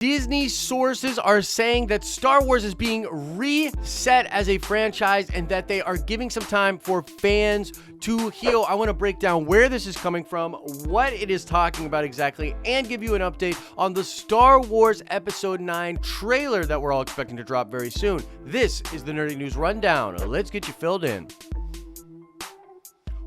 Disney sources are saying that Star Wars is being reset as a franchise and that they are giving some time for fans to heal. I want to break down where this is coming from, what it is talking about exactly, and give you an update on the Star Wars Episode 9 trailer that we're all expecting to drop very soon. This is the Nerdy News Rundown. Let's get you filled in.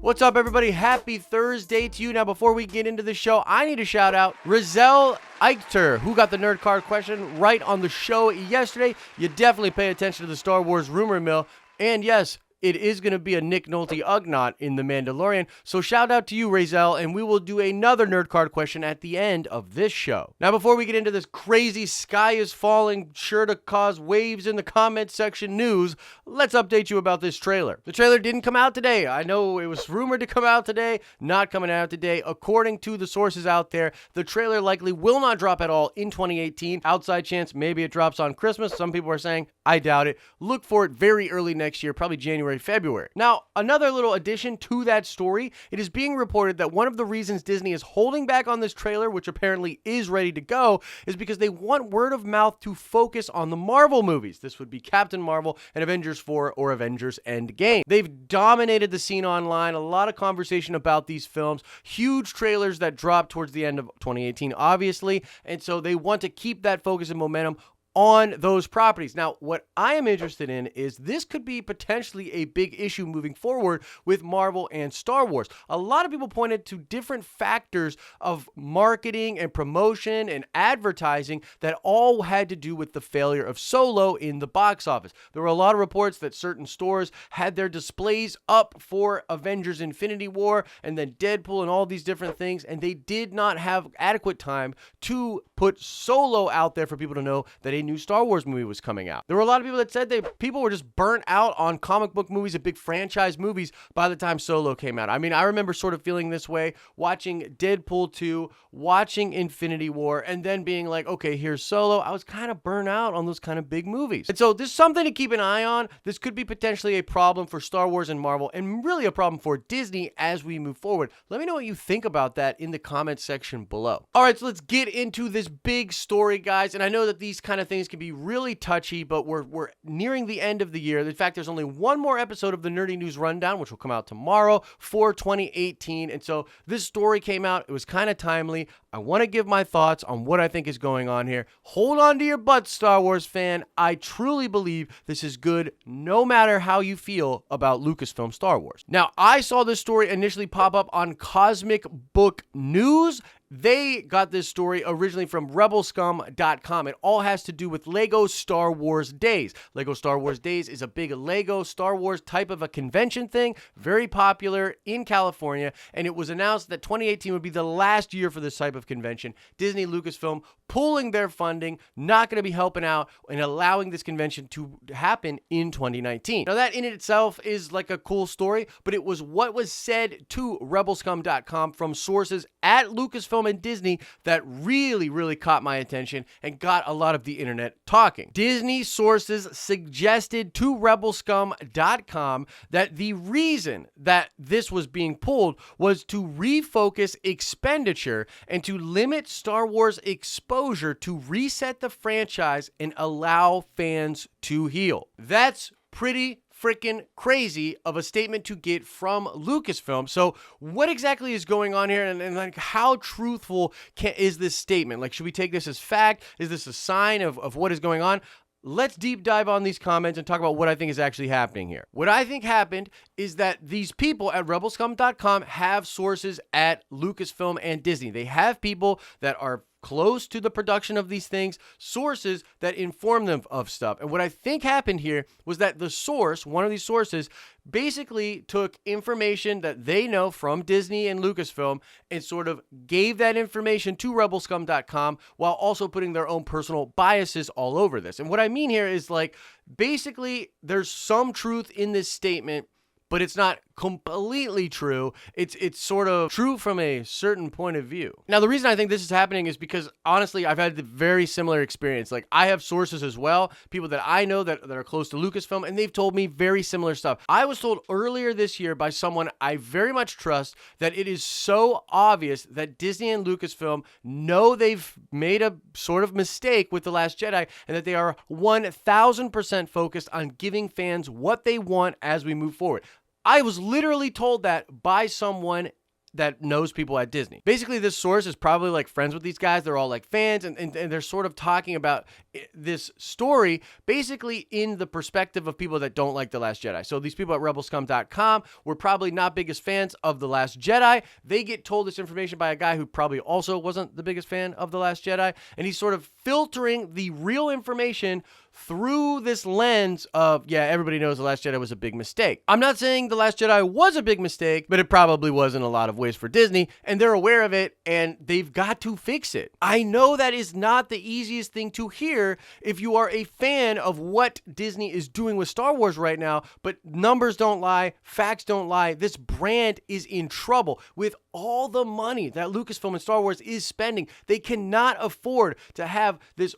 What's up, everybody? Happy Thursday to you. Now, before we get into the show, I need to shout out Rizal Eichter, who got the nerd card question right on the show yesterday. You definitely pay attention to the Star Wars rumor mill. And yes, it is going to be a Nick Nolte Ugnaught in The Mandalorian. So shout out to you, Rizal, and we will do another nerd card question at the end of this show. Now, before we get into this crazy sky is falling, sure to cause waves in the comment section news, let's update you about this trailer. The trailer didn't come out today. I know it was rumored to come out today, not coming out today. According to the sources out there, the trailer likely will not drop at all in 2018. Outside chance, maybe it drops on Christmas. Some people are saying, I doubt it. Look for it very early next year, probably January, February. Now, another little addition to that story, it is being reported that one of the reasons Disney is holding back on this trailer, which apparently is ready to go, is because they want word of mouth to focus on the Marvel movies. This would be Captain Marvel and Avengers 4 or Avengers Endgame. They've dominated the scene online, a lot of conversation about these films, huge trailers that dropped towards the end of 2018, obviously, and so they want to keep that focus and momentum on those properties. Now, what I am interested in is this could be potentially a big issue moving forward with Marvel and Star Wars. A lot of people pointed to different factors of marketing and promotion and advertising that all had to do with the failure of Solo in the box office. There were a lot of reports that certain stores had their displays up for Avengers Infinity War and then Deadpool and all these different things, and they did not have adequate time to put Solo out there for people to know that a new Star Wars movie was coming out. There were a lot of people that said people were just burnt out on comic book movies and big franchise movies by the time Solo came out. I mean, I remember sort of feeling this way watching Deadpool 2, watching Infinity War, and then being like, okay, here's Solo. I was kind of burnt out on those kind of big movies. And so this is something to keep an eye on. This could be potentially a problem for Star Wars and Marvel, and really a problem for Disney as we move forward. Let me know what you think about that in the comments section below. All right, so let's get into this big story, guys. And I know that these kind of things can be really touchy, but we're nearing the end of the year. In fact, there's only one more episode of the Nerdy News Rundown, which will come out tomorrow for 2018. And so this story came out. It was kind of timely. I want to give my thoughts on what I think is going on here. Hold on to your butts, Star Wars fan. I truly believe this is good, no matter how you feel about Lucasfilm Star Wars. Now, I saw this story initially pop up on Cosmic Book News. They got this story originally from rebelscum.com. It all has to do with Lego Star Wars Days. Lego Star Wars Days is a big Lego Star Wars type of a convention thing, very popular in California, and it was announced that 2018 would be the last year for this type of convention. Disney, Lucasfilm pulling their funding, not going to be helping out and allowing this convention to happen in 2019. Now, that in itself is like a cool story, but it was what was said to rebelscum.com from sources at Lucasfilm and Disney that really caught my attention and got a lot of the internet talking. Disney sources suggested to rebelscum.com that the reason that this was being pulled was to refocus expenditure and to limit Star Wars exposure to reset the franchise and allow fans to heal. That's pretty freaking crazy of a statement to get from Lucasfilm. So what exactly is going on here, and like how truthful is this statement? Like, should we take this as fact? Is this a sign of what is going on? Let's deep dive on these comments and talk about what I think is actually happening here. What I think happened is that these people at rebelscum.com have sources at Lucasfilm and Disney. They have people that are close to the production of these things, sources that inform them of stuff. And what I think happened here was that the source, one of these sources, basically took information that they know from Disney and Lucasfilm and sort of gave that information to rebelscum.com while also putting their own personal biases all over this. And what I mean here is, like, basically there's some truth in this statement, but it's not completely true. It's sort of true from a certain point of view. Now, the reason I think this is happening is because, honestly, I've had the very similar experience. Like, I have sources as well, people that I know that are close to Lucasfilm, and they've told me very similar stuff. I was told earlier this year by someone I very much trust that it is so obvious that Disney and Lucasfilm know they've made a sort of mistake with The Last Jedi, and that they are 1000% focused on giving fans what they want as we move forward. I was literally told that by someone that knows people at Disney. Basically, this source is probably like friends with these guys. They're all like fans, and they're sort of talking about this story basically in the perspective of people that don't like The Last Jedi. So these people at rebelscum.com were probably not biggest fans of The Last Jedi. They get told this information by a guy who probably also wasn't the biggest fan of The Last Jedi, and he's sort of filtering the real information through this lens of, yeah, everybody knows The Last Jedi was a big mistake. I'm not saying The Last Jedi was a big mistake, but it probably was in a lot of ways for Disney, and they're aware of it, and they've got to fix it. I know that is not the easiest thing to hear if you are a fan of what Disney is doing with Star Wars right now, but numbers don't lie, facts don't lie. This brand is in trouble with all the money that Lucasfilm and Star Wars is spending. They cannot afford to have this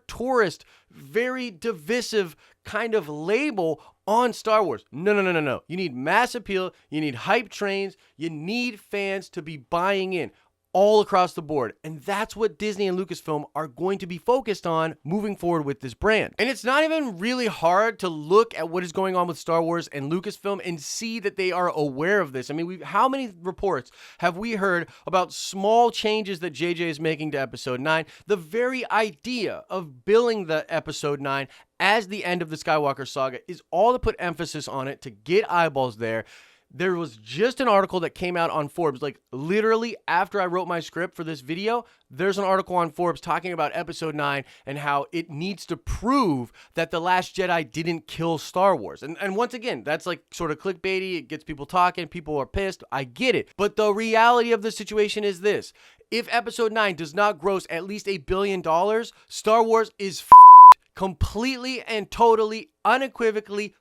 tourist, very divisive kind of label on Star Wars. No. You need mass appeal. You need hype trains. You need fans to be buying in all across the board. And that's what Disney and Lucasfilm are going to be focused on moving forward with this brand. And it's not even really hard to look at what is going on with Star Wars and Lucasfilm and see that they are aware of this. I mean, how many reports have we heard about small changes that JJ is making to Episode 9? The very idea of billing the Episode 9 as the end of the Skywalker saga is all to put emphasis on it, to get eyeballs there. There was just an article that came out on Forbes, like literally after I wrote my script for this video, there's an article on Forbes talking about Episode 9 and how it needs to prove that The Last Jedi didn't kill Star Wars. And once again, that's like sort of clickbaity. It gets people talking. People are pissed. I get it. But the reality of the situation is this. If Episode 9 does not gross at least $1 billion, Star Wars is completely and totally, unequivocally,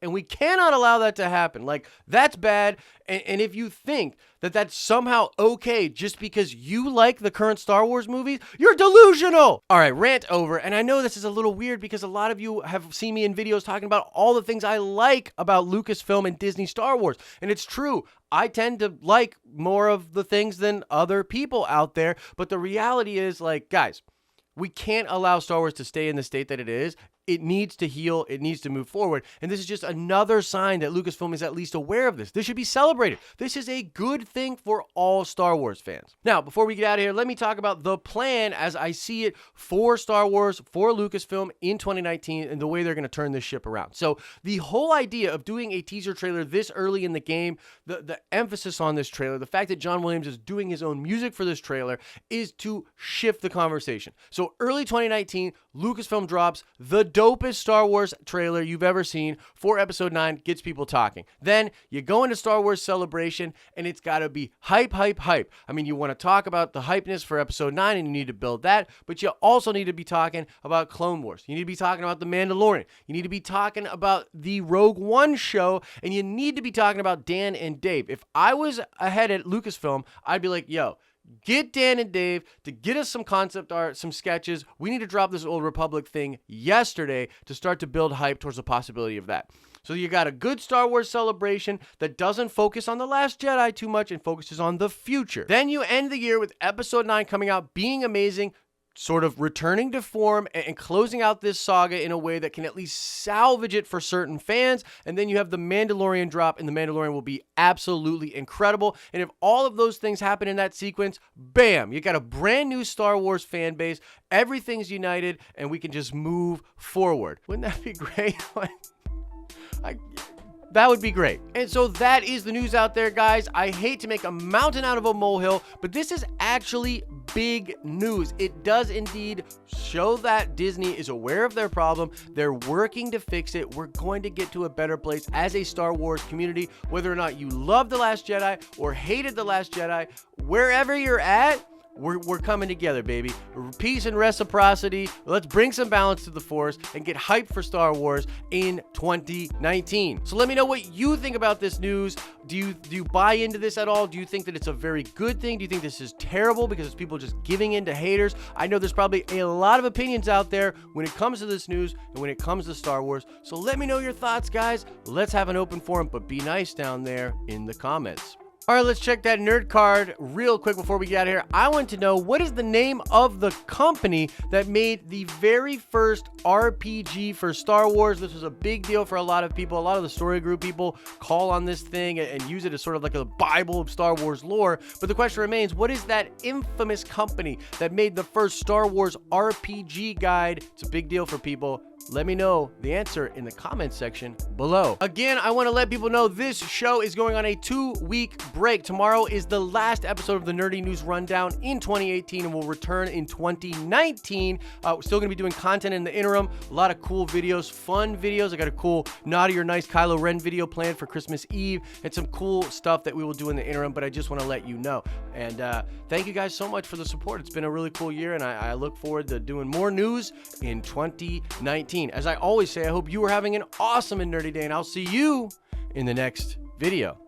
and we cannot allow that to happen. Like, that's bad. And if you think that that's somehow okay just because you like the current Star Wars movies, you're delusional. All right, rant over. And I know this is a little weird because a lot of you have seen me in videos talking about all the things I like about Lucasfilm and Disney Star Wars. And it's true. I tend to like more of the things than other people out there. But the reality is, like, guys, we can't allow Star Wars to stay in the state that it is. It needs to heal. It needs to move forward. And this is just another sign that Lucasfilm is at least aware of this. This should be celebrated. This is a good thing for all Star Wars fans. Now, before we get out of here, let me talk about the plan as I see it for Star Wars, for Lucasfilm in 2019, and the way they're going to turn this ship around. So the whole idea of doing a teaser trailer this early in the game, the emphasis on this trailer, the fact that John Williams is doing his own music for this trailer is to shift the conversation. So early 2019, Lucasfilm drops the dopest Star Wars trailer you've ever seen for Episode 9, gets people talking. Then you go into Star Wars Celebration, and it's got to be hype. I mean, you want to talk about the hypeness for Episode 9, and you need to build that, but you also need to be talking about Clone Wars. You need to be talking about The Mandalorian. You need to be talking about the Rogue One show, and you need to be talking about Dan and Dave. If I was ahead at Lucasfilm, I'd be like, yo, get Dan and Dave to get us some concept art, some sketches. We need to drop this Old Republic thing yesterday to start to build hype towards the possibility of that. So you got a good Star Wars Celebration that doesn't focus on The Last Jedi too much and focuses on the future. Then you end the year with Episode 9 coming out, being amazing, sort of returning to form and closing out this saga in a way that can at least salvage it for certain fans. And then you have The Mandalorian drop, and The Mandalorian will be absolutely incredible. And if all of those things happen in that sequence, bam, you got a brand new Star Wars fan base. Everything's united, and we can just move forward. Wouldn't that be great? That would be great. And so that is the news out there, guys. I hate to make a mountain out of a molehill, but this is actually big news. It does indeed show that Disney is aware of their problem. They're working to fix it. We're going to get to a better place as a Star Wars community, whether or not you love The Last Jedi or hated The Last Jedi, wherever you're at. we're coming together, baby. Peace and reciprocity. Let's bring some balance to the Force and get hyped for Star Wars in 2019. So let me know what you think about this news. Do you buy into this at all? Do you think that it's a very good thing? Do you think this is terrible because it's people just giving in to haters? I know there's probably a lot of opinions out there when it comes to this news and when it comes to Star Wars. So let me know your thoughts, guys. Let's have an open forum, but be nice down there in the comments. All right, let's check that nerd card real quick before we get out of here. I want to know, what is the name of the company that made the very first RPG for Star Wars? This was a big deal for a lot of people. A lot of the story group people call on this thing and use it as sort of like a Bible of Star Wars lore. But the question remains, what is that infamous company that made the first Star Wars RPG guide? It's a big deal for people. Let me know the answer in the comments section below. Again, I want to let people know this show is going on a 2-week break. Tomorrow is the last episode of the Nerdy News Rundown in 2018, and we'll return in 2019. We're still going to be doing content in the interim. A lot of cool videos, fun videos. I got a cool Naughty or Nice Kylo Ren video planned for Christmas Eve, and some cool stuff that we will do in the interim, but I just want to let you know. And thank you guys so much for the support. It's been a really cool year, and I look forward to doing more news in 2019. As I always say, I hope you are having an awesome and nerdy day, and I'll see you in the next video.